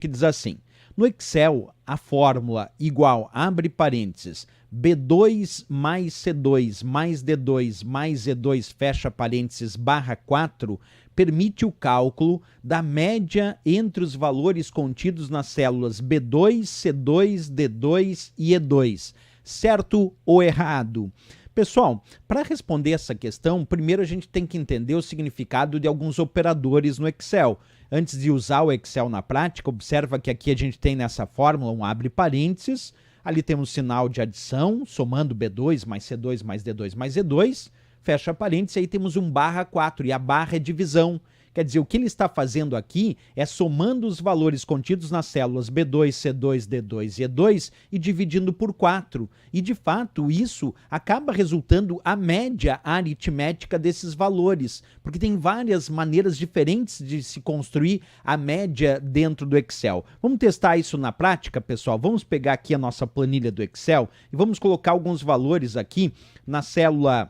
que diz assim: no Excel, a fórmula igual, abre parênteses, B2 mais C2 mais D2 mais E2, fecha parênteses, barra 4, permite o cálculo da média entre os valores contidos nas células B2, C2, D2 e E2. Certo ou errado? Pessoal, para responder essa questão, primeiro a gente tem que entender o significado de alguns operadores no Excel. Antes de usar o Excel na prática, observa que aqui a gente tem nessa fórmula um abre parênteses, ali temos um sinal de adição, somando B2 mais C2 mais D2 mais E2, fecha parênteses, aí temos um barra 4, e a barra é divisão. Quer dizer, o que ele está fazendo aqui é somando os valores contidos nas células B2, C2, D2 e E2 e dividindo por 4. E, de fato, isso acaba resultando a média aritmética desses valores, porque tem várias maneiras diferentes de se construir a média dentro do Excel. Vamos testar isso na prática, pessoal? Vamos pegar aqui a nossa planilha do Excel e vamos colocar alguns valores aqui na célula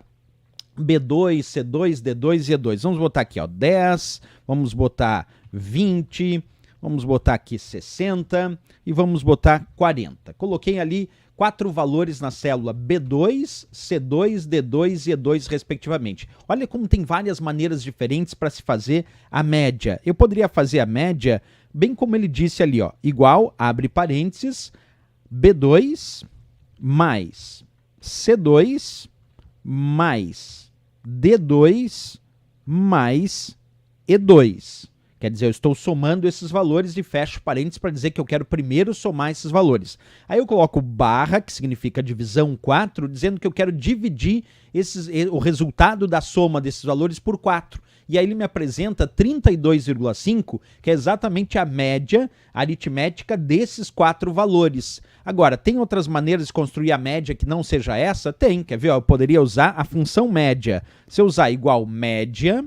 B2, C2, D2 e E2. Vamos botar aqui, ó, 10, vamos botar 20, vamos botar aqui 60 e vamos botar 40. Coloquei ali 4 valores na célula B2, C2, D2 e E2, respectivamente. Olha como tem várias maneiras diferentes para se fazer a média. Eu poderia fazer a média, bem como ele disse ali, ó, igual, abre parênteses, B2 mais C2 mais D2 mais E2. Quer dizer, eu estou somando esses valores e fecho parênteses para dizer que eu quero primeiro somar esses valores. Aí eu coloco barra, que significa divisão 4, dizendo que eu quero dividir o resultado da soma desses valores por 4. E aí ele me apresenta 32,5, que é exatamente a média aritmética desses 4 valores. Agora, tem outras maneiras de construir a média que não seja essa? Tem, quer ver? Eu poderia usar a função média. Se eu usar igual média,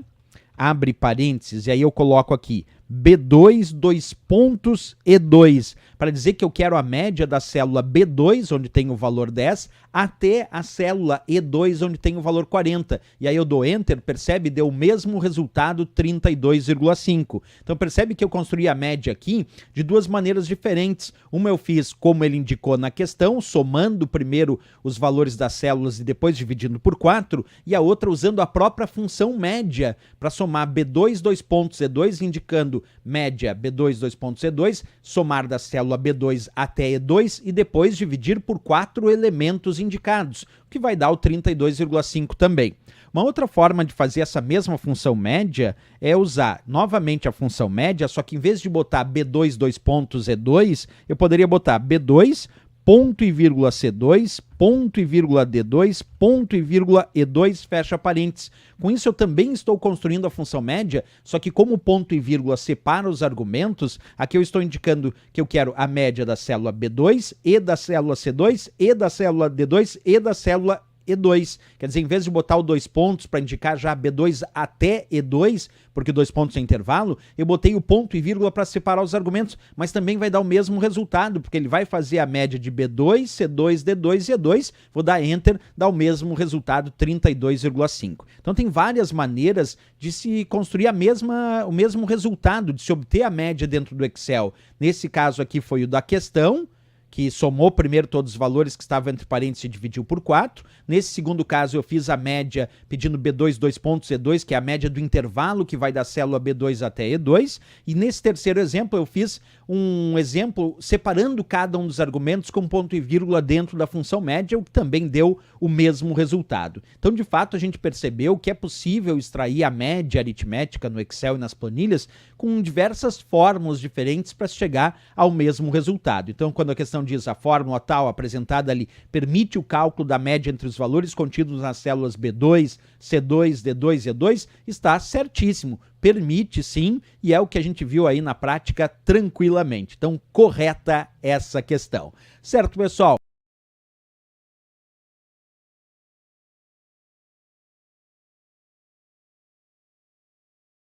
abre parênteses, e aí eu coloco aqui B2, 2 pontos, E2, para dizer que eu quero a média da célula B2, onde tem o valor 10, até a célula E2, onde tem o valor 40. E aí eu dou Enter, percebe? Deu o mesmo resultado, 32,5. Então percebe que eu construí a média aqui de duas maneiras diferentes. Uma eu fiz como ele indicou na questão, somando primeiro os valores das células e depois dividindo por 4, e a outra usando a própria função média para somar B2, 2 pontos, E2, indicando média B2, 2 pontos, E2, somar da célula B2 até E2 e depois dividir por 4 elementos indicados, o que vai dar o 32,5 também. Uma outra forma de fazer essa mesma função média é usar novamente a função média, só que em vez de botar B2, 2 pontos, E2, eu poderia botar B2, ponto e vírgula C2, ponto e vírgula D2, ponto e vírgula E2, fecha parênteses. Com isso eu também estou construindo a função média, só que como ponto e vírgula separa os argumentos, aqui eu estou indicando que eu quero a média da célula B2, e da célula C2, e da célula D2, e da célula E2. Quer dizer, em vez de botar o 2 pontos para indicar já B2 até E2, porque 2 pontos é intervalo, eu botei o ponto e vírgula para separar os argumentos, mas também vai dar o mesmo resultado, porque ele vai fazer a média de B2, C2, D2 e E2, vou dar Enter, dá o mesmo resultado, 32,5. Então tem várias maneiras de se construir o mesmo resultado, de se obter a média dentro do Excel. Nesse caso aqui foi o da questão, que somou primeiro todos os valores que estavam entre parênteses e dividiu por 4. Nesse segundo caso, eu fiz a média pedindo B2, 2 pontos, E2, que é a média do intervalo que vai da célula B2 até E2. E nesse terceiro exemplo, eu fiz um exemplo separando cada um dos argumentos com ponto e vírgula dentro da função média, o que também deu o mesmo resultado. Então, de fato, a gente percebeu que é possível extrair a média aritmética no Excel e nas planilhas com diversas fórmulas diferentes para chegar ao mesmo resultado. Então, quando a questão diz a fórmula tal apresentada ali permite o cálculo da média entre os valores contidos nas células B2, C2, D2 e E2, está certíssimo. Permite sim, e é o que a gente viu aí na prática tranquilamente. Então, correta essa questão. Certo, pessoal?